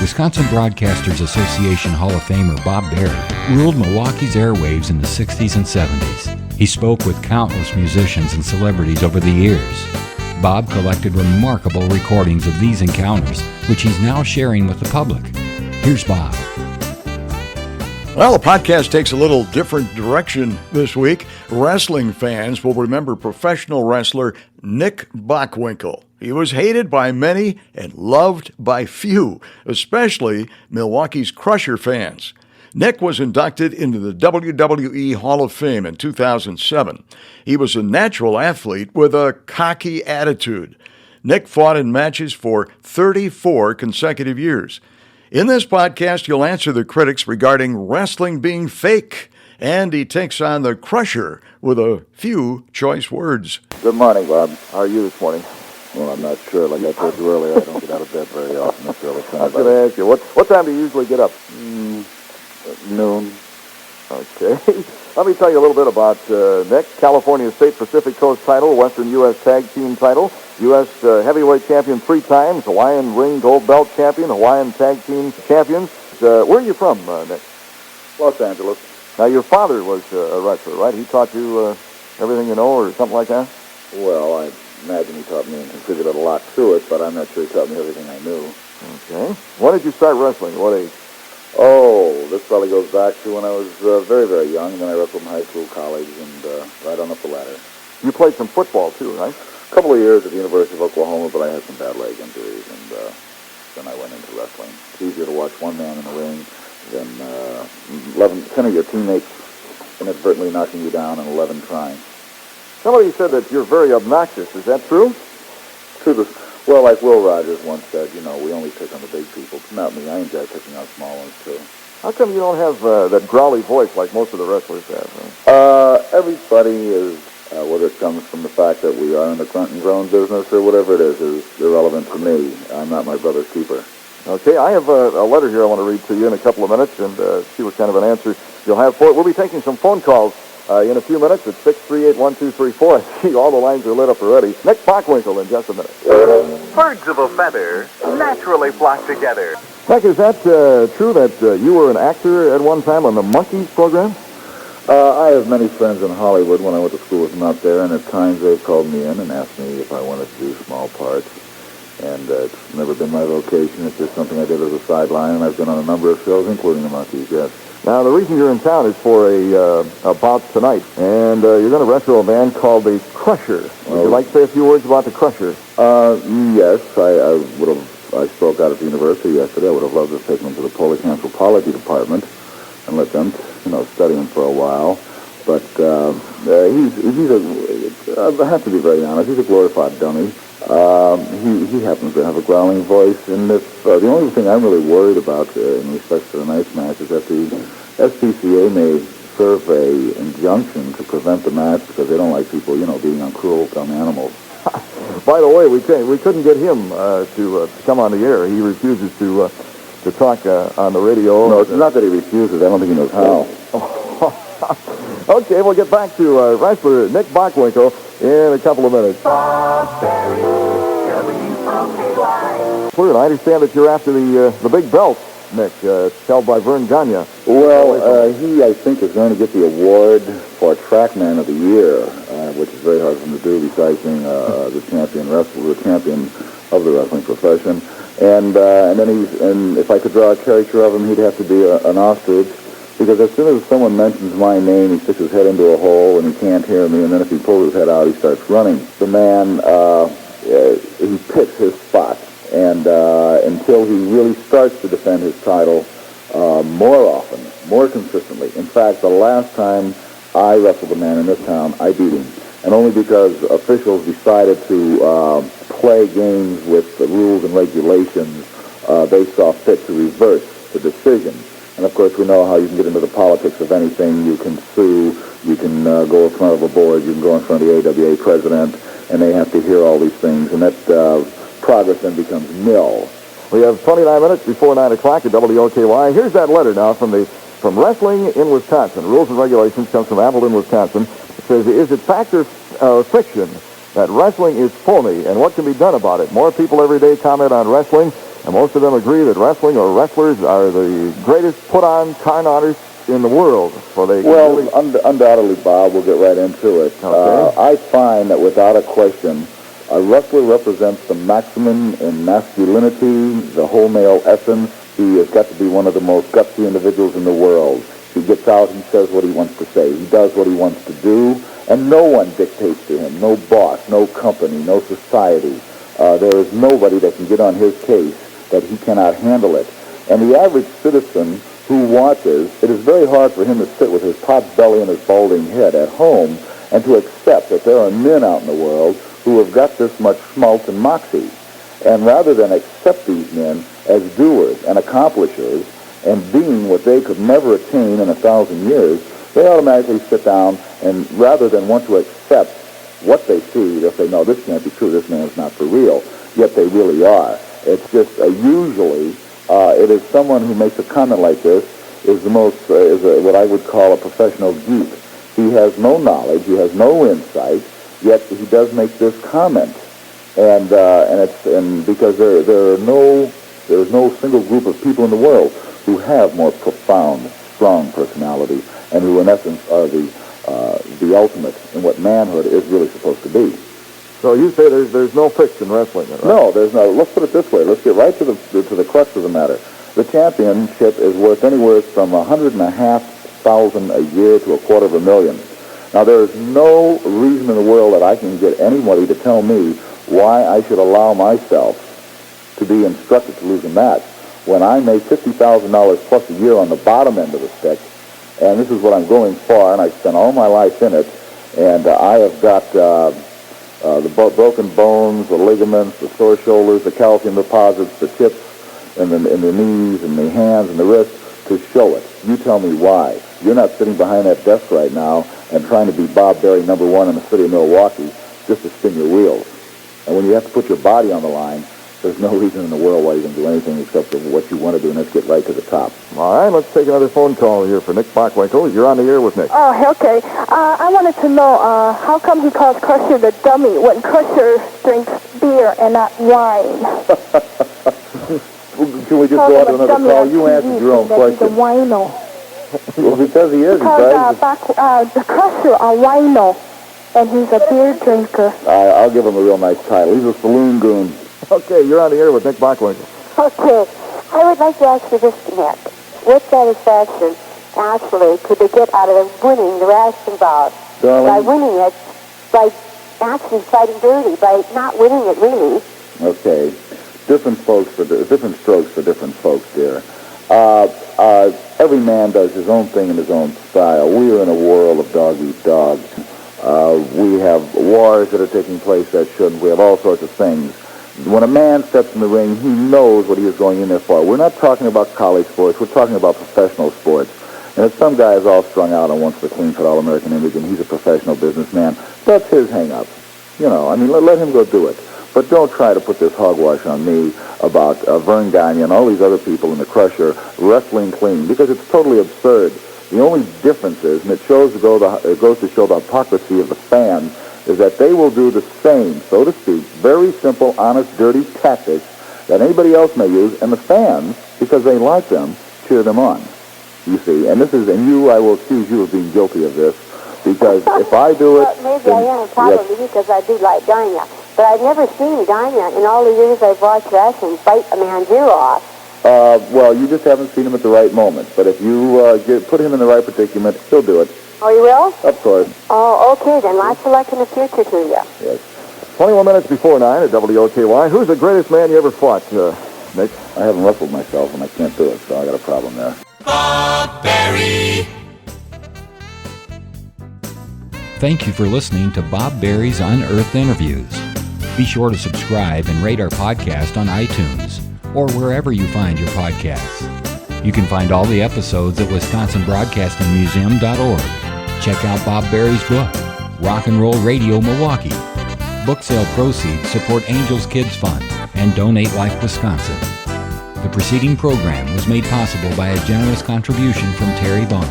Wisconsin Broadcasters Association Hall of Famer Bob Berry ruled Milwaukee's airwaves in the 60s and 70s. He spoke with countless musicians and celebrities over the years. Bob collected remarkable recordings of these encounters, which he's now sharing with the public. Here's Bob. Well, the podcast takes a little different direction this week. Wrestling fans will remember professional wrestler Nick Bockwinkel. He was hated by many and loved by few, especially Milwaukee's Crusher fans. Nick was inducted into the WWE Hall of Fame in 2007. He was a natural athlete with a cocky attitude. Nick fought in matches for 34 consecutive years. In this podcast, he'll answer the critics regarding wrestling being fake, and he takes on the Crusher with a few choice words. Good morning, Bob. How are you this morning? Well, I'm not sure. Like I told you earlier, I don't get out of bed very often this early. I was going to ask you, what time do you usually get up? Noon. Okay. Let me tell you a little bit about Nick. California State Pacific Coast title, Western U.S. Tag Team title, U.S. Heavyweight Champion 3 times, Hawaiian Ring Gold Belt Champion, Hawaiian Tag Team Champions. Where are you from, Nick? Los Angeles. Now, your father was a wrestler, right? He taught you everything you know or something like that? Well, I imagine he taught me and contributed a lot to it, but I'm not sure he taught me everything I knew. Okay. When did you start wrestling? At what age? Oh, this probably goes back to when I was very, very young, and then I wrestled in high school, college, and right on up the ladder. You played some football, too, right? A couple of years at the University of Oklahoma, but I had some bad leg injuries, and then I went into wrestling. It's easier to watch one man in the ring than 10 of your teammates inadvertently knocking you down and 11 trying. Somebody said that you're very obnoxious. Is that true? Well, like Will Rogers once said, we only pick on the big people. Not me. I enjoy picking on small ones, too. How come you don't have that growly voice like most of the wrestlers have? Right? Everybody is, whether it comes from the fact that we are in the grunt and groan business or whatever it is irrelevant to me. I'm not my brother's keeper. Okay, I have a letter here I want to read to you in a couple of minutes and see what kind of an answer you'll have for it. We'll be taking some phone calls in a few minutes at 638-1234. I see all the lines are lit up already. Nick Bockwinkel in just a minute. Birds of a feather naturally flock together. Nick, is that true that you were an actor at one time on the Monkeys program? I have many friends in Hollywood when I went to school with them out there, and at times they've called me in and asked me if I wanted to do small parts. And it's never been my vocation. It's just something I did as a sideline, and I've been on a number of shows, including the Monkeys, yes. Now, the reason you're in town is for a bout tonight, and you're going to wrestle a man called the Crusher. Would you like to say a few words about the Crusher? Yes, I spoke out at the university yesterday. I would have loved to have taken him to the Polish anthropology department and let them, study him for a while. But I have to be very honest, he's a glorified dummy. He happens to have a growling voice, and if the only thing I'm really worried about in respect to tonight's match is that the SPCA may serve a injunction to prevent the match because they don't like people, being on cruel, dumb animals. By the way, we couldn't get him to come on the air. He refuses to talk on the radio. No, it's not that he refuses. I don't think he knows how. Okay, we'll get back to wrestler Nick Bockwinkel in a couple of minutes. I understand that you're after the big belt, Nick. It's held by Vern Gagne. Well, he, I think, is going to get the award for Trackman of the Year, which is very hard for him to do besides being the champion wrestler, the champion of the wrestling profession. And then if I could draw a caricature of him, he'd have to be an ostrich. Because as soon as someone mentions my name, he sticks his head into a hole and he can't hear me, and then if he pulls his head out, he starts running. The man, he picks his spot, and until he really starts to defend his title more often, more consistently. In fact, the last time I wrestled a man in this town, I beat him. And only because officials decided to play games with the rules and regulations, they saw fit to reverse the decision. And, of course, we know how you can get into the politics of anything. You can sue, you can go in front of a board, you can go in front of the AWA president, and they have to hear all these things. And that progress then becomes nil. We have 29 minutes before 9 o'clock at WOKY. Here's that letter now from Wrestling in Wisconsin. Rules and Regulations comes from Appleton, Wisconsin. It says, is it fact or fiction that wrestling is phony, and what can be done about it? More people every day comment on wrestling. And most of them agree that wrestling or wrestlers are the greatest put-on kind artists in the world. So they undoubtedly, Bob, we'll get right into it. Okay. I find that without a question, a wrestler represents the maximum in masculinity, the whole male essence. He has got to be one of the most gutsy individuals in the world. He gets out, he says what he wants to say. He does what he wants to do, and no one dictates to him. No boss, no company, no society. There is nobody that can get on his case that he cannot handle it. And the average citizen who watches, it is very hard for him to sit with his pot belly and his balding head at home and to accept that there are men out in the world who have got this much schmaltz and moxie. And rather than accept these men as doers and accomplishers and being what they could never attain in 1,000 years, they automatically sit down and rather than want to accept what they see, they'll say, no, this can't be true, this man's not for real. Yet they really are. It's just usually it is someone who makes a comment like this is what I would call a professional geek. He has no knowledge, he has no insight, yet he does make this comment, and because there's no single group of people in the world who have more profound, strong personality, and who in essence are the ultimate in what manhood is really supposed to be. So you say there's no fix in wrestling, right? No, there's no. Let's put it this way. Let's get right to the crux of the matter. The championship is worth anywhere from $150,000 a year to $250,000. Now, there is no reason in the world that I can get anybody to tell me why I should allow myself to be instructed to lose a match when I make $50,000 plus a year on the bottom end of the stick, and this is what I'm going for, and I spent all my life in it, and I have got the broken bones, the ligaments, the sore shoulders, the calcium deposits, the tips, and the knees, and the hands, and the wrists to show it. You tell me why. You're not sitting behind that desk right now and trying to be Bob Berry #1 in the city of Milwaukee just to spin your wheels. And when you have to put your body on the line, there's no reason in the world why you can do anything except for what you want to do, and let's get right to the top. All right, let's take another phone call here for Nick Bockwinkel. You're on the air with Nick. Oh, okay. I wanted to know how come he calls Crusher the dummy when Crusher drinks beer and not wine? Can we just go on to another call? You answered your own question. He's a wino. Well, because he is. Because the Crusher a wino, and he's a beer drinker. I'll give him a real nice title. He's a saloon goon. Okay, you're on the air with Nick Bockwinkel. Okay, I would like to ask you this, Nick. What satisfaction, actually, could they get out of winning the wrestling bout? Darling? By winning it, by actually fighting dirty, by not winning it, really. Okay. Different strokes for different folks, dear. Every man does his own thing in his own style. We are in a world of dog-eat-dog. We have wars that are taking place that shouldn't. We have all sorts of things. When a man steps in the ring, he knows what he is going in there for. We're not talking about college sports. We're talking about professional sports. And if some guy is all strung out and wants the clean-cut all-American image and he's a professional businessman, that's his hang-up. You know, I mean, let him go do it. But don't try to put this hogwash on me about Vern Gagne and all these other people in the Crusher wrestling clean, because it's totally absurd. The only difference is, and it goes to show the hypocrisy of the fans, is that they will do the same, so to speak, very simple, honest, dirty tactics that anybody else may use, and the fans, because they like them, cheer them on. You see, and I will accuse you of being guilty of this, because if I do it... Well, maybe I am a problem with you because I do like Gagne. But I've never seen Gagne in all the years I've watched wrestling fight a man's ear off. Well, you just haven't seen him at the right moment. But if you put him in the right predicament, he'll do it. Oh, you will? Of course. Oh, okay, then. Lots of luck in the future to you. Yes. 21 minutes before 9 at WOKY. Who's the greatest man you ever fought, Nick? I haven't wrestled myself, and I can't do it, so I got a problem there. Bob Berry. Thank you for listening to Bob Berry's Unearthed Interviews. Be sure to subscribe and rate our podcast on iTunes or wherever you find your podcasts. You can find all the episodes at WisconsinBroadcastingMuseum.org. Check out Bob Berry's book, Rock and Roll Radio Milwaukee. Book sale proceeds support Angels Kids Fund and Donate Life Wisconsin. The preceding program was made possible by a generous contribution from Terry Vaughn.